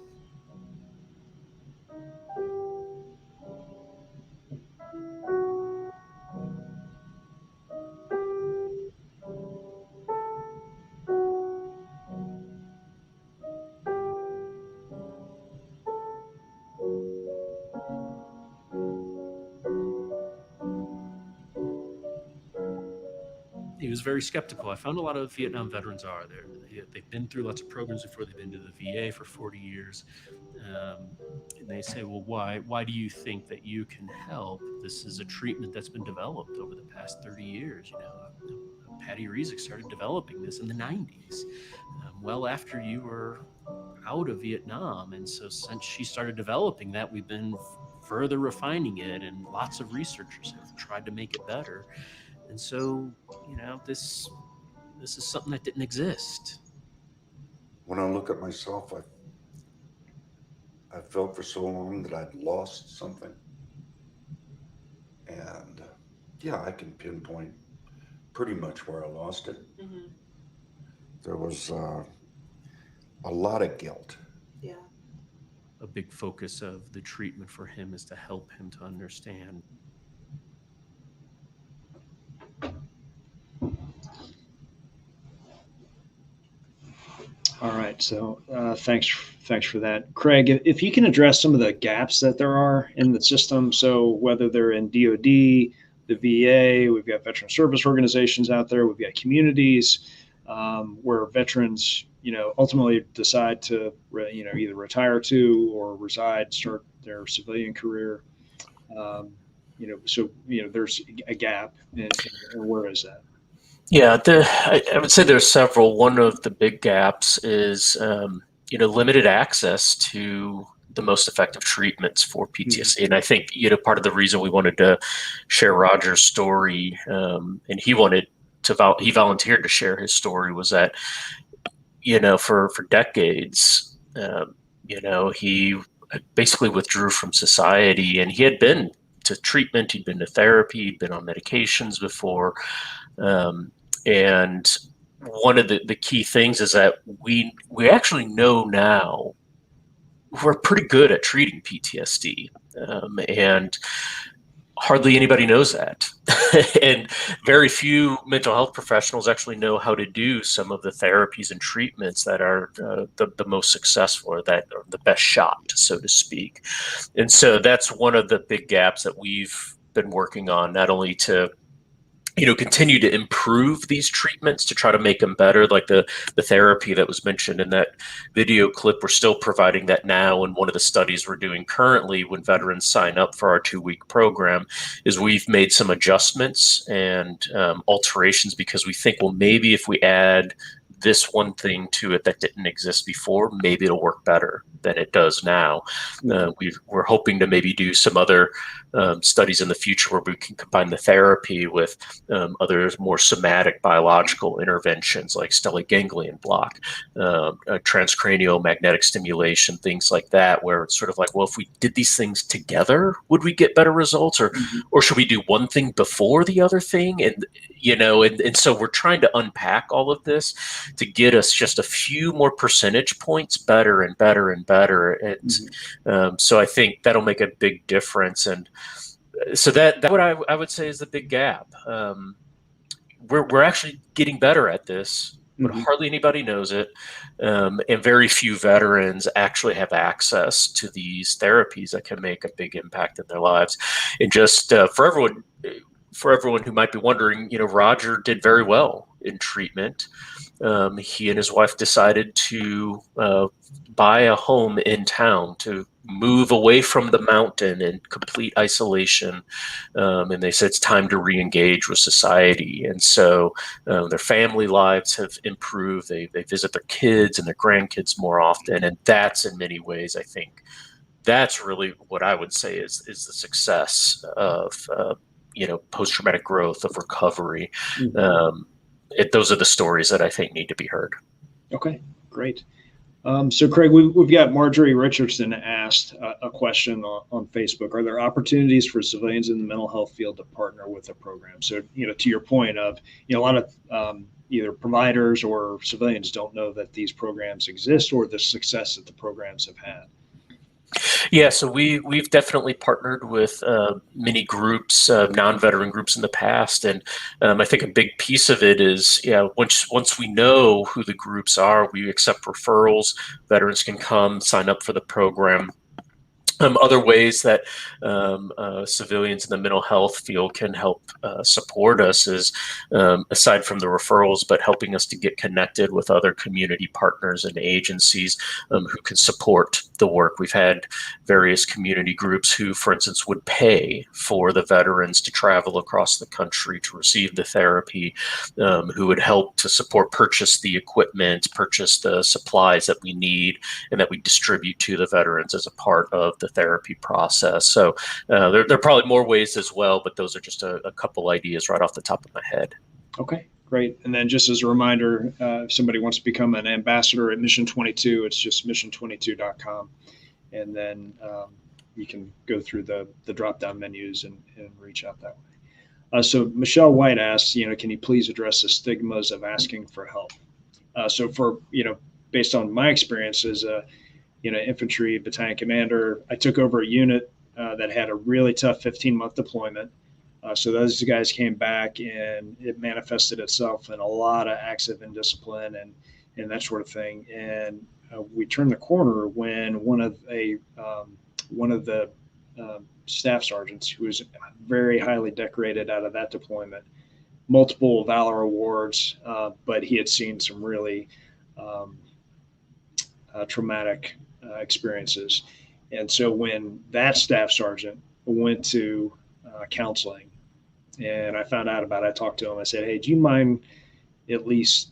He was very skeptical. I found a lot of Vietnam veterans are there. They've been through lots of programs before. They've been to the VA for 40 years. And they say, well, why do you think that you can help? This is a treatment that's been developed over the past 30 years. You know, Patty Rezick started developing this in the 90s, well after you were out of Vietnam. And so since she started developing that, we've been further refining it, and lots of researchers have tried to make it better. And so, you know, this is something that didn't exist. When I look at myself, I felt for so long that I'd lost something. And yeah, I can pinpoint pretty much where I lost it. Mm-hmm. There was a lot of guilt. Yeah. A big focus of the treatment for him is to help him to understand. All right. So thanks for that. Craig, if you can address some of the gaps that there are in the system. So whether they're in DOD, the VA, we've got veteran service organizations out there, we've got communities where veterans, ultimately decide to, either retire to or reside, start their civilian career. There's a gap, and where is that? Yeah, I would say there's several. One of the big gaps is, limited access to the most effective treatments for PTSD. And I think, part of the reason we wanted to share Roger's story, and he volunteered to share his story, was that, for decades, he basically withdrew from society, and he had been to treatment, he'd been to therapy, he'd been on medications before. And one of the key things is that we actually know now we're pretty good at treating PTSD, and hardly anybody knows that. And very few mental health professionals actually know how to do some of the therapies and treatments that are the most successful, or that are the best shot, so to speak. And so that's one of the big gaps that we've been working on, not only to continue to improve these treatments to try to make them better, like the therapy that was mentioned in that video clip. We're still providing that now, and one of the studies we're doing currently when veterans sign up for our 2-week program is we've made some adjustments and alterations, because we think, well, maybe if we add this one thing to it that didn't exist before, maybe it'll work better than it does now. We're hoping to maybe do some other studies in the future where we can combine the therapy with other more somatic biological interventions like stellate ganglion block, transcranial magnetic stimulation, things like that, where it's sort of like, well, if we did these things together, would we get better results, or should we do one thing before the other thing? And and so we're trying to unpack all of this to get us just a few more percentage points better and better and better. And so I think that'll make a big difference. And so that what I would say is the big gap. We're actually getting better at this, but hardly anybody knows it. And very few veterans actually have access to these therapies that can make a big impact in their lives. And just for everyone who might be wondering, Roger did very well in treatment. He and his wife decided to buy a home in town, to move away from the mountain in complete isolation. And they said it's time to re-engage with society. And so their family lives have improved. They visit their kids and their grandkids more often. And that's, in many ways, I think, that's really what I would say is the success of post-traumatic growth, of recovery. Those are the stories that I think need to be heard. Okay, great. So Craig, we've got Marjorie Richardson asked a question on Facebook. Are there opportunities for civilians in the mental health field to partner with the program? So, to your point of, a lot of either providers or civilians don't know that these programs exist, or the success that the programs have had. Yeah, so we've definitely partnered with many groups, non-veteran groups in the past, and I think a big piece of it is, once we know who the groups are, we accept referrals. Veterans can come sign up for the program. Other ways that civilians in the mental health field can help support us is, aside from the referrals, but helping us to get connected with other community partners and agencies who can support the work. We've had various community groups who, for instance, would pay for the veterans to travel across the country to receive the therapy, who would help to purchase the equipment, purchase the supplies that we need and that we distribute to the veterans as a part of the therapy process. So there are probably more ways as well, but those are just a couple ideas right off the top of my head. Okay, great. And then just as a reminder, if somebody wants to become an ambassador at Mission 22, it's just mission22.com. And then you can go through the drop-down menus and reach out that way. So Michelle White asks, can you please address the stigmas of asking for help? So for, based on my experience as a infantry battalion commander, I took over a unit that had a really tough 15-month deployment. So those guys came back, and it manifested itself in a lot of acts of indiscipline and and that sort of thing. And we turned the corner when one of the staff sergeants, who was very highly decorated out of that deployment, multiple Valor Awards, but he had seen some really traumatic experiences. And so when that staff sergeant went to counseling, and I found out about it, I talked to him. I said, "Hey, do you mind at least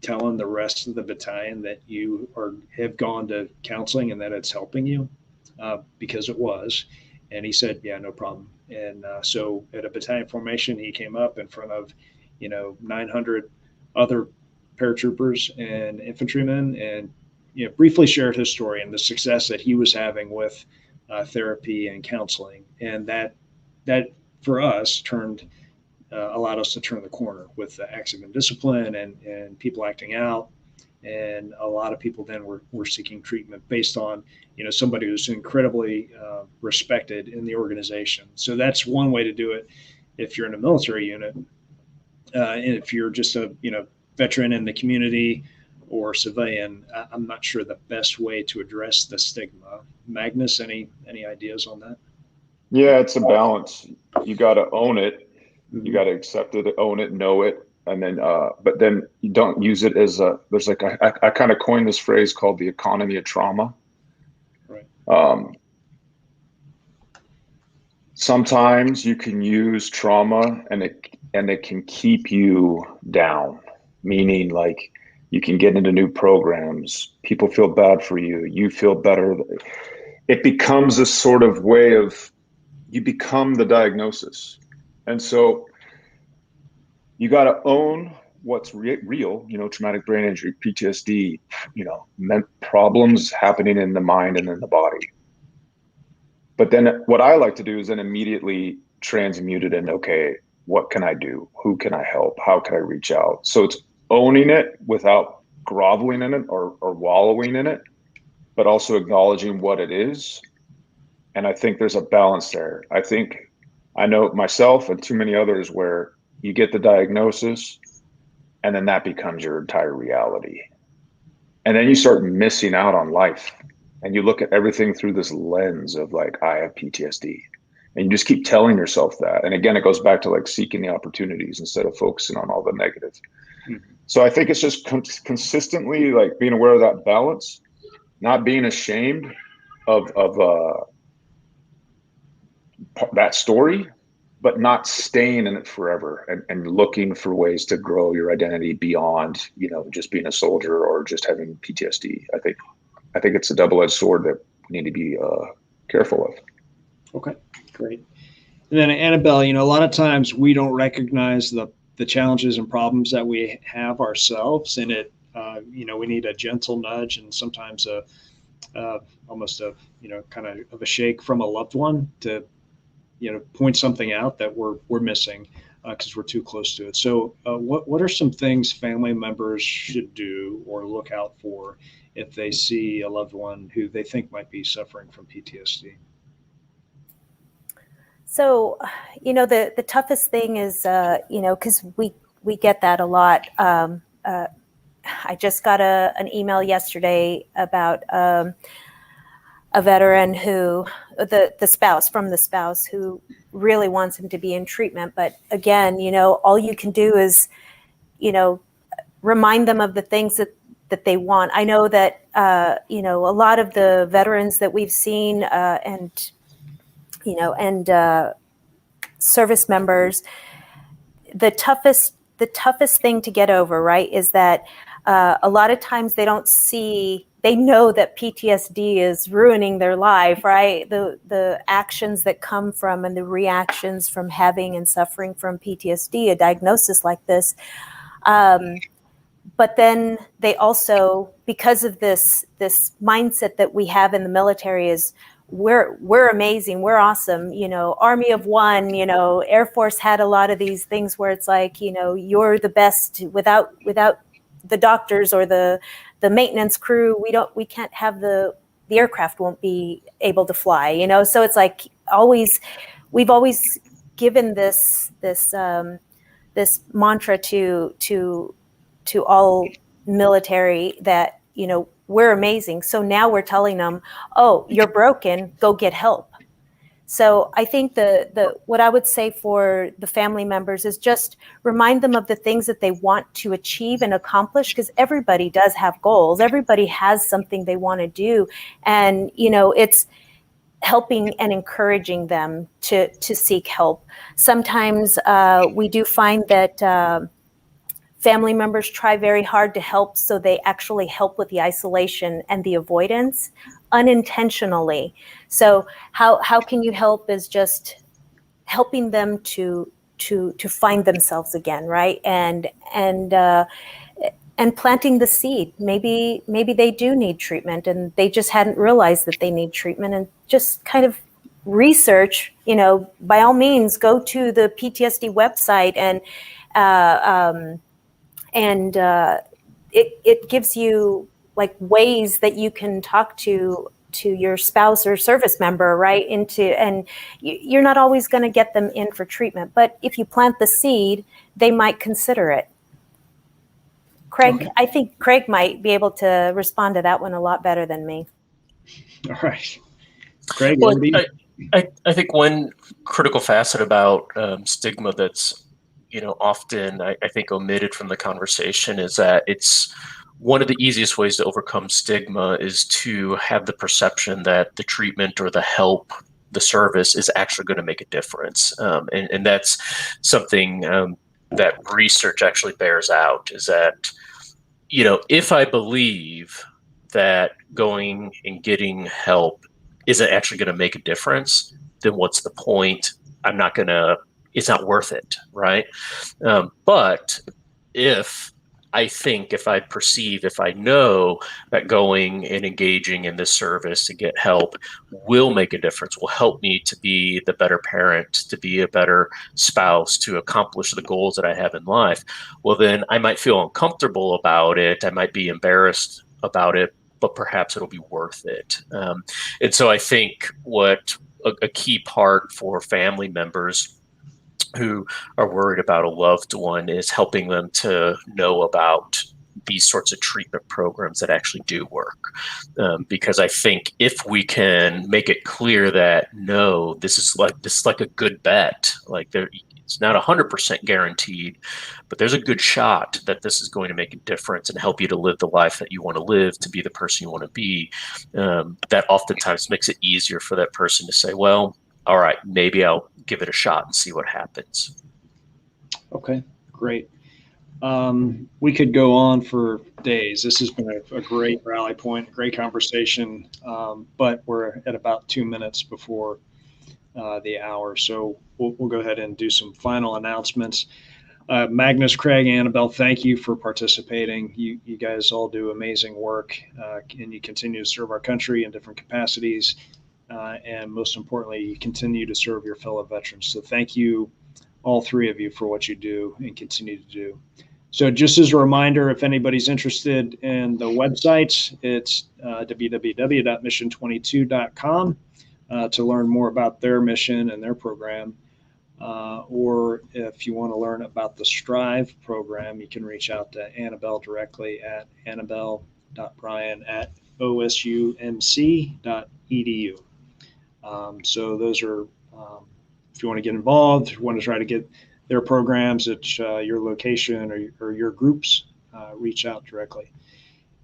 telling the rest of the battalion that you have gone to counseling and that it's helping you?" Because it was. And he said, "Yeah, no problem." And so at a battalion formation, he came up in front of 900 other paratroopers and infantrymen, and briefly shared his story and the success that he was having with therapy and counseling. And that for us allowed us to turn the corner with the acts of indiscipline and people acting out. And a lot of people then were seeking treatment based on somebody who's incredibly respected in the organization. So that's one way to do it if you're in a military unit. And if you're just a veteran in the community or civilian, I'm not sure the best way to address the stigma. Magnus, any ideas on that? Yeah, it's a balance. You got to own it. You got to accept it, own it, know it. And then, but then you don't use it as there's like, I kind of coined this phrase called the economy of trauma. Right. Sometimes you can use trauma and it can keep you down, meaning like you can get into new programs. People feel bad for you. You feel better. It becomes a sort of way of, you become the diagnosis. And so you got to own what's real, traumatic brain injury, PTSD, problems happening in the mind and in the body. But then what I like to do is then immediately transmute it into, okay, what can I do? Who can I help? How can I reach out? So it's owning it without groveling in it or wallowing in it, but also acknowledging what it is. And I think there's a balance there. I know myself and too many others where you get the diagnosis and then that becomes your entire reality. And then you start missing out on life. And you look at everything through this lens of like, I have PTSD. And you just keep telling yourself that. And again, it goes back to like seeking the opportunities instead of focusing on all the negative. Mm-hmm. So I think it's just consistently like being aware of that balance, not being ashamed of that story, but not staying in it forever and looking for ways to grow your identity beyond, just being a soldier or just having PTSD. I think it's a double-edged sword that we need to be careful of. Okay, great. And then AnnaBelle, a lot of times we don't recognize the challenges and problems that we have ourselves, and we need a gentle nudge and sometimes almost a kind of a shake from a loved one to point something out that we're missing because we're too close to it. So what are some things family members should do or look out for if they see a loved one who they think might be suffering from PTSD? So, the toughest thing is, because we get that a lot. I just got an email yesterday about a veteran who, the spouse who really wants him to be in treatment. But again, all you can do is, remind them of the things that they want. I know that, a lot of the veterans that we've seen and service members, the toughest thing to get over, right, is that a lot of times they know that PTSD is ruining their life, right? The actions that come from and the reactions from having and suffering from PTSD, a diagnosis like this. But then they also, because of this mindset that we have in the military is we're amazing, we're awesome, Army of One, Air Force had a lot of these things where it's like, you're the best. Without the doctors or the maintenance crew, we can't have the aircraft won't be able to fly, so it's like we've always given this mantra to all military that, you know, we're amazing. So now we're telling them, oh, you're broken, go get help. So I think what I would say for the family members is just remind them of the things that they want to achieve and accomplish, because everybody does have goals. Everybody has something they want to do. And, you know, it's helping and encouraging them to seek help. Sometimes we do find that family members try very hard to help, so they actually help with the isolation and the avoidance unintentionally. So how can you help is just helping them to find themselves again, right? And planting the seed. Maybe they do need treatment and they just hadn't realized that they need treatment, and just kind of research, you know, by all means, go to the PTSD website and it gives you like ways that you can talk to your spouse or service member, right? And you're not always going to get them in for treatment, but if you plant the seed, they might consider it. Craig, okay. I think Craig might be able to respond to that one a lot better than me. All right. Craig, well, I think one critical facet about stigma that's, you know, often I think omitted from the conversation is that it's one of the easiest ways to overcome stigma is to have the perception that the treatment or the help, the service is actually going to make a difference. And that's something that research actually bears out, is that, you know, if I believe that going and getting help isn't actually going to make a difference, then what's the point? It's not worth it, right? But if I know that going and engaging in this service to get help will make a difference, will help me to be the better parent, to be a better spouse, to accomplish the goals that I have in life, well, then I might feel uncomfortable about it. I might be embarrassed about it, but perhaps it'll be worth it. And so I think what a key part for family members who are worried about a loved one is helping them to know about these sorts of treatment programs that actually do work. Because I think if we can make it clear that, no, this is like a good bet, like it's not 100% guaranteed, but there's a good shot that this is going to make a difference and help you to live the life that you want to live, to be the person you want to be. That oftentimes makes it easier for that person to say, well, all right, maybe I'll give it a shot and see what happens. Okay, great. We could go on for days. This has been a great rally point, great conversation, but we're at about 2 minutes before the hour. So we'll go ahead and do some final announcements. Magnus, Craig, AnnaBelle, thank you for participating. You guys all do amazing work, and you continue to serve our country in different capacities. And most importantly, you continue to serve your fellow veterans. So thank you, all three of you, for what you do and continue to do. So just as a reminder, if anybody's interested in the websites, it's www.mission22.com to learn more about their mission and their program. Or if you want to learn about the Strive program, you can reach out to AnnaBelle directly at annabelle.bryan@osumc.edu. So those are, if you want to get involved, if you want to try to get their programs at your location or your groups, reach out directly.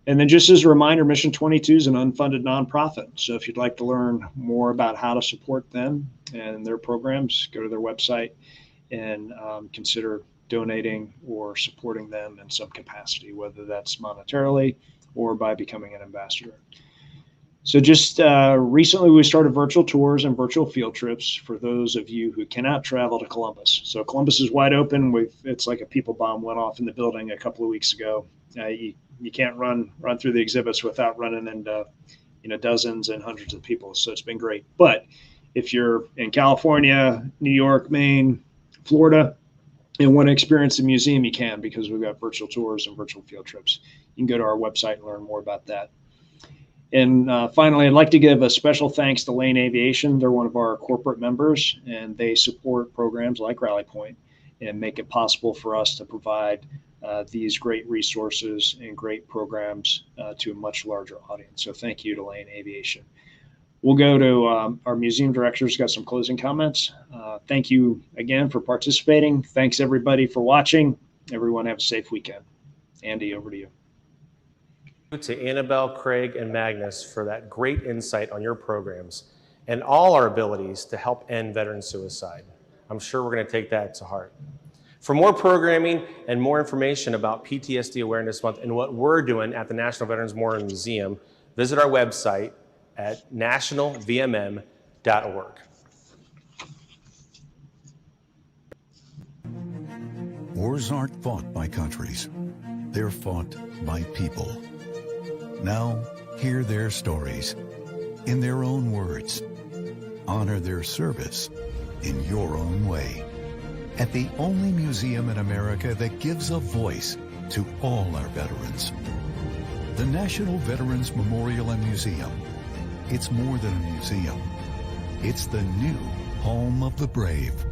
And then just as a reminder, Mission 22 is an unfunded nonprofit. So if you'd like to learn more about how to support them and their programs, go to their website and consider donating or supporting them in some capacity, whether that's monetarily or by becoming an ambassador. So just recently, we started virtual tours and virtual field trips for those of you who cannot travel to Columbus. So Columbus is wide open. It's like a people bomb went off in the building a couple of weeks ago. You can't run through the exhibits without running into dozens and hundreds of people. So it's been great. But if you're in California, New York, Maine, Florida, and want to experience the museum, you can, because we've got virtual tours and virtual field trips. You can go to our website and learn more about that. And finally, I'd like to give a special thanks to Lane Aviation. They're one of our corporate members, and they support programs like Rally Point and make it possible for us to provide these great resources and great programs to a much larger audience. So thank you to Lane Aviation. We'll go to our museum director's got some closing comments. Thank you again for participating. Thanks everybody for watching. Everyone have a safe weekend. Andy, over to you. To AnnaBelle, Craig, and Magnus for that great insight on your programs and all our abilities to help end veteran suicide. I'm sure we're going to take that to heart. For more programming and more information about PTSD Awareness Month and what we're doing at the National Veterans Memorial Museum, visit our website at nationalvmm.org. Wars aren't fought by countries. They're fought by people. Now, hear their stories in their own words. Honor their service in your own way. At the only museum in America that gives a voice to all our veterans. The National Veterans Memorial and Museum. It's more than a museum. It's the new home of the brave.